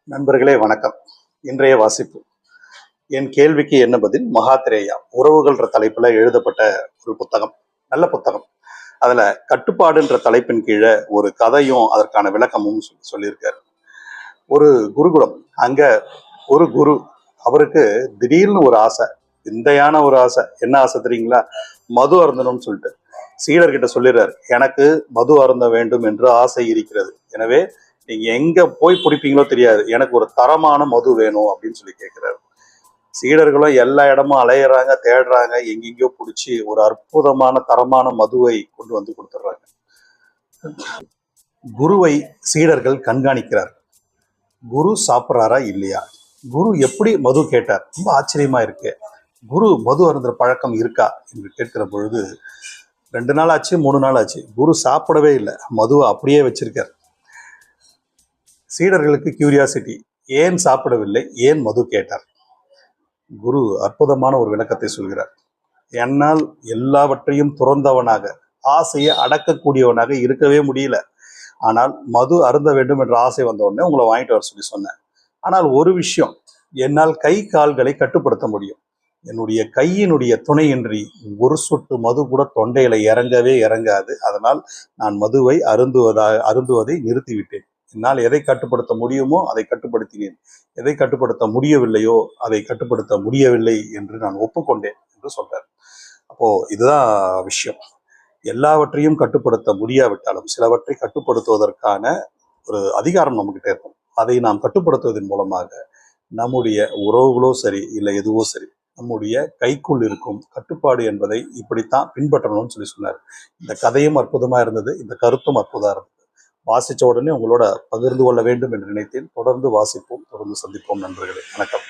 நண்பர்களே வணக்கம். இன்றைய வாசிப்பு. என் கேள்விக்கு என்ன பதில்? மகாத்திரேயா உறவுகள்ன்ற தலைப்புல எழுதப்பட்ட ஒரு புத்தகம். நல்ல புத்தகம். அதுல கட்டுப்பாடுன்ற தலைப்பின் கீழே ஒரு கதையும் அதற்கான விளக்கமும் சொல்லியிருக்காரு. ஒரு குருகுலம். அங்க ஒரு குரு, அவருக்கு திடீர்னு ஒரு ஆசை, விந்தையான ஒரு ஆசை. என்ன ஆசை தெரியுங்களா? மது அருந்தணும்னு சொல்லிட்டு சீடர்கிட்ட சொல்லிடுறாரு, எனக்கு மது அருந்த வேண்டும் என்று ஆசை இருக்கிறது. எனவே நீங்க எங்க போய் பிடிப்பீங்களோ தெரியாது, எனக்கு ஒரு தரமான மது வேணும் அப்படின்னு சொல்லி கேட்கிறாரு. சீடர்களும் எல்லா இடமும் அலையிறாங்க, தேடுறாங்க, எங்கெங்கயோ பிடிச்சி ஒரு அற்புதமான தரமான மதுவை கொண்டு வந்து கொடுத்துட்றாங்க. குருவை சீடர்கள் கண்காணிக்கிறார். குரு சாப்பிட்றாரா இல்லையா? குரு எப்படி மது கேட்டார்? ரொம்ப ஆச்சரியமா இருக்கு. குரு மது அருந்துற பழக்கம் இருக்கா என்று கேட்கிற பொழுது 2 நாள் ஆச்சு, 3 நாள் ஆச்சு, குரு சாப்பிடவே இல்லை, மதுவை அப்படியே வச்சிருக்கார். சீடர்களுக்கு கியூரியாசிட்டி, ஏன் சாப்பிடவில்லை, ஏன் மது கேட்டார்? குரு அற்புதமான ஒரு விளக்கத்தை சொல்கிறார். என்னால் எல்லாவற்றையும் துறந்தவனாக, ஆசையை அடக்கக்கூடியவனாக இருக்கவே முடியல. ஆனால் மது அருந்த வேண்டும் என்ற ஆசை வந்த உடனே உங்களை வாங்கிட்டு வர சொல்லி சொன்னேன். ஆனால் ஒரு விஷயம், என்னால் கை கால்களை கட்டுப்படுத்த முடியும். என்னுடைய கையினுடைய துணையின்றி ஒரு சொட்டு மது கூட தொண்டையில இறங்கவே இறங்காது. அதனால் நான் மதுவை அருந்துவதை நிறுத்திவிட்டேன். என்னால் எதை கட்டுப்படுத்த முடியுமோ அதை கட்டுப்படுத்தினேன். எதை கட்டுப்படுத்த முடியவில்லையோ அதை கட்டுப்படுத்த முடியவில்லை என்று நான் ஒப்புக்கொண்டேன் என்று சொல்றார். அப்போ இதுதான் விஷயம். எல்லாவற்றையும் கட்டுப்படுத்த முடியாவிட்டாலும் சிலவற்றை கட்டுப்படுத்துவதற்கான ஒரு அதிகாரம் நம்மகிட்ட இருக்கும். அதை நாம் கட்டுப்படுத்துவதன் மூலமாக நம்முடைய உறவுகளோ சரி, இல்லை எதுவோ சரி, நம்முடைய கைக்குள் இருக்கும் கட்டுப்பாடு என்பதை இப்படித்தான் பின்பற்றணும்னு சொல்லி சொன்னார். இந்த கதையும் அற்புதமா இருந்தது, இந்த கருத்தும் அற்புதமா இருந்தது. வாசிச்ச உடனே உங்களோட பகிர்ந்து கொள்ள வேண்டும் என்று நினைத்தேன். தொடர்ந்து வாசிப்போம், தொடர்ந்து சந்திப்போம் நண்பர்களே. வணக்கம்.